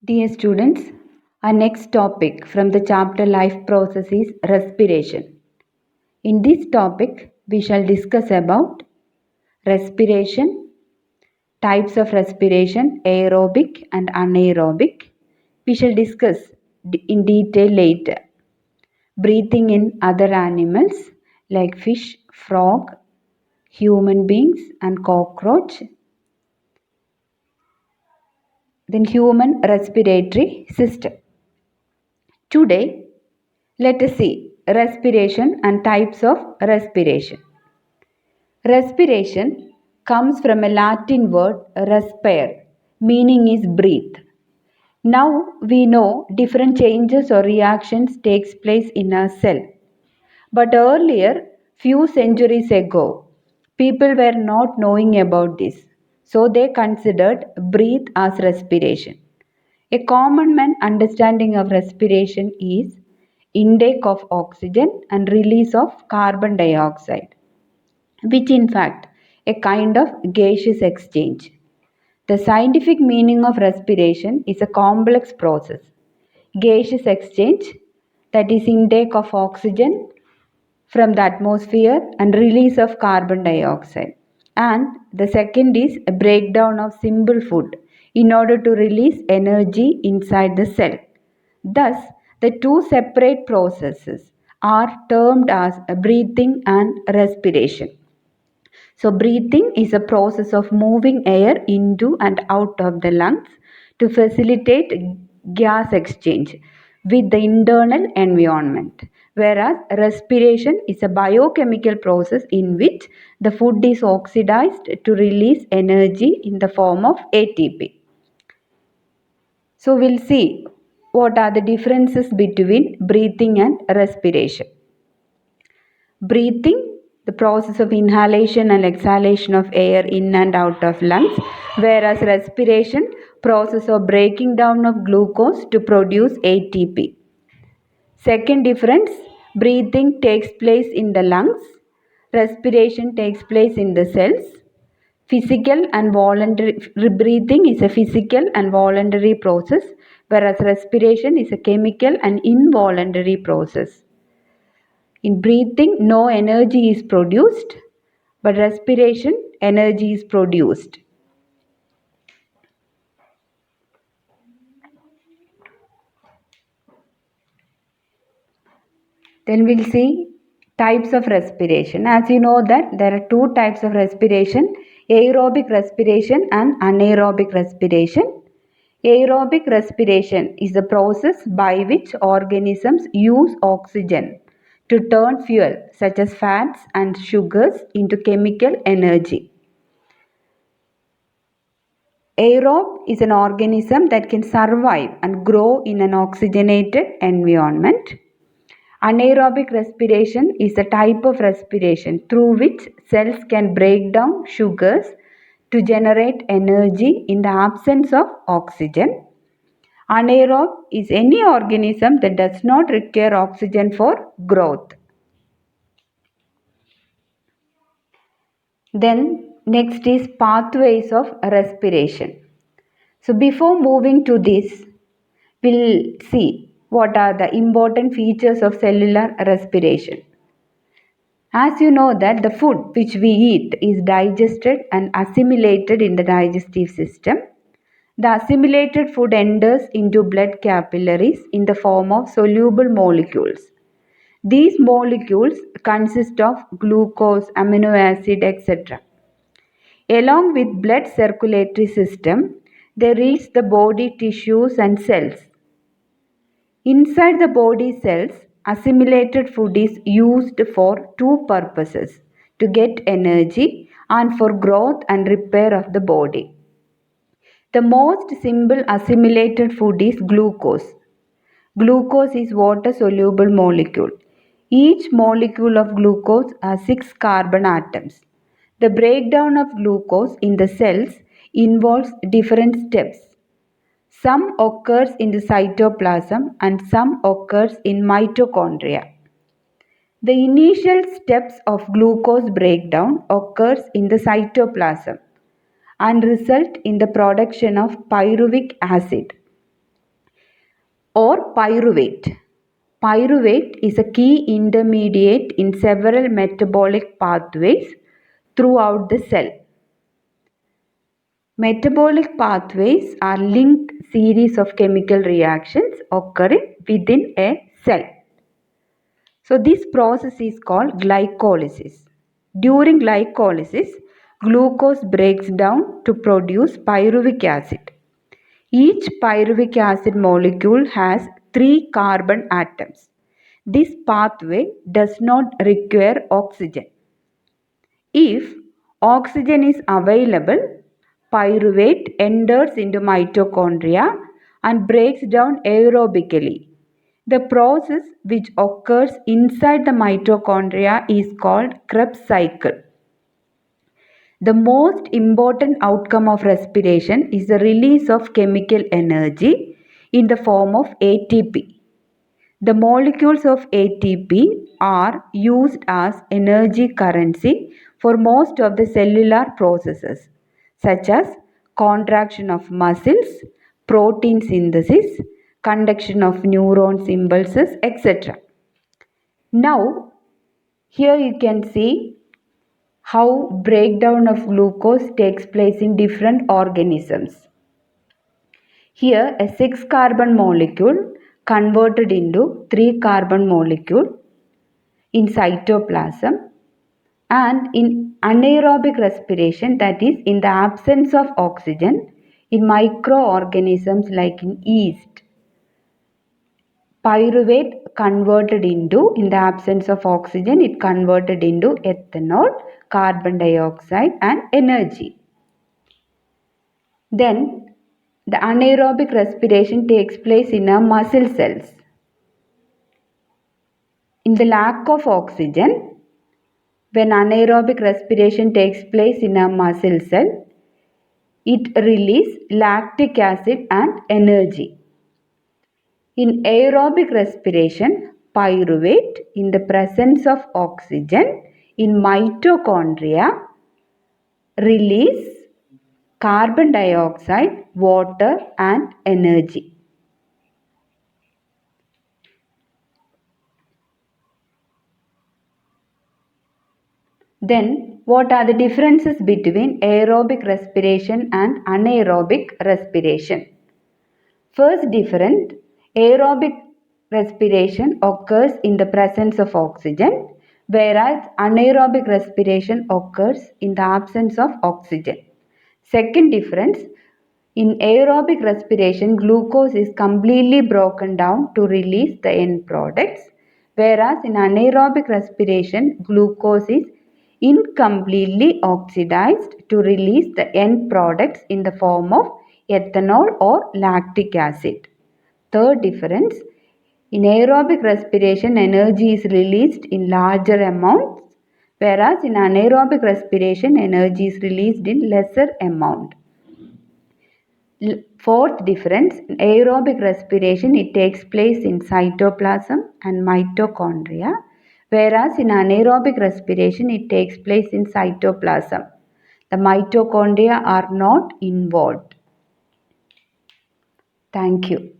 Dear students, our next topic from the chapter Life Process is respiration. In this topic, we shall discuss about respiration, types of respiration, aerobic and anaerobic. We shall discuss in detail later. Breathing in other animals like fish, frog, human beings and cockroach. Then human respiratory system. Today, let us see respiration and types of respiration. Respiration comes from a Latin word respire, meaning is breathe. Now we know different changes or reactions takes place in a cell. But earlier, few centuries ago, people were not knowing about this. So they considered breathe as respiration. A common man understanding of respiration is intake of oxygen and release of carbon dioxide, which in fact a kind of gaseous exchange. The scientific meaning of respiration is a complex process. Gaseous exchange, that is intake of oxygen from the atmosphere and release of carbon dioxide. And the second is a breakdown of simple food in order to release energy inside the cell. Thus, the two separate processes are termed as breathing and respiration. So, breathing is a process of moving air into and out of the lungs to facilitate gas exchange with the internal environment. Whereas respiration is a biochemical process in which the food is oxidized to release energy in the form of ATP. So, we'll see what are the differences between breathing and respiration. Breathing, the process of inhalation and exhalation of air in and out of lungs, whereas respiration, process of breaking down of glucose to produce ATP. Second difference, breathing takes place in the lungs, respiration takes place in the cells. Physical and voluntary breathing is a physical and voluntary process, whereas respiration is a chemical and involuntary process. In breathing, no energy is produced, but respiration, energy is produced. Then we'll see types of respiration. As you know that there are two types of respiration, aerobic respiration and anaerobic respiration. Aerobic respiration is the process by which organisms use oxygen to turn fuel such as fats and sugars into chemical energy. Aerobe is an organism that can survive and grow in an oxygenated environment. Anaerobic respiration is a type of respiration through which cells can break down sugars to generate energy in the absence of oxygen. Anaerobe is any organism that does not require oxygen for growth. Then next is pathways of respiration. So before moving to this, we'll see what are the important features of cellular respiration. As you know that the food which we eat is digested and assimilated in the digestive system. The assimilated food enters into blood capillaries in the form of soluble molecules. These molecules consist of glucose, amino acid, etc. Along with blood circulatory system, they reach the body tissues and cells. Inside the body cells, assimilated food is used for two purposes: to get energy and for growth and repair of the body. The most simple assimilated food is glucose. Glucose is water soluble molecule. Each molecule of glucose has 6 carbon atoms. The breakdown of glucose in the cells involves different steps. Some occurs in the cytoplasm and some occurs in mitochondria. The initial steps of glucose breakdown occurs in the cytoplasm and result in the production of pyruvic acid. or pyruvate. Pyruvate is a key intermediate in several metabolic pathways throughout the cell. Metabolic pathways are linked series of chemical reactions occurring within a cell. So this process is called glycolysis. During glycolysis, glucose breaks down to produce pyruvic acid. Each pyruvic acid molecule has 3 carbon atoms. This pathway does not require oxygen. If oxygen is available, pyruvate enters into mitochondria and breaks down aerobically. The process which occurs inside the mitochondria is called Krebs cycle. The most important outcome of respiration is the release of chemical energy in the form of ATP. The molecules of ATP are used as energy currency for most of the cellular processes, such as contraction of muscles, protein synthesis, conduction of neurons impulses, etc. Now, here you can see how breakdown of glucose takes place in different organisms. Here a 6 carbon molecule converted into 3 carbon molecule in cytoplasm, and in anaerobic respiration, that is in the absence of oxygen, in microorganisms like in yeast, pyruvate converted into, in the absence of oxygen, it converted into ethanol, carbon dioxide and energy. Then the anaerobic respiration takes place in our muscle cells. In the lack of oxygen, when anaerobic respiration takes place in a muscle cell, it releases lactic acid and energy. In aerobic respiration, pyruvate, in the presence of oxygen in mitochondria, release carbon dioxide, water and energy. Then, what are the differences between aerobic respiration and anaerobic respiration? First difference, aerobic respiration occurs in the presence of oxygen, whereas anaerobic respiration occurs in the absence of oxygen. Second difference, in aerobic respiration, glucose is completely broken down to release the end products, whereas in anaerobic respiration, glucose is incompletely oxidized to release the end products in the form of ethanol or lactic acid. Third difference, in aerobic respiration, energy is released in larger amounts, whereas in anaerobic respiration, energy is released in lesser amount. Fourth difference, in aerobic respiration, it takes place in cytoplasm and mitochondria, whereas in anaerobic respiration, it takes place in cytoplasm. The mitochondria are not involved. Thank you.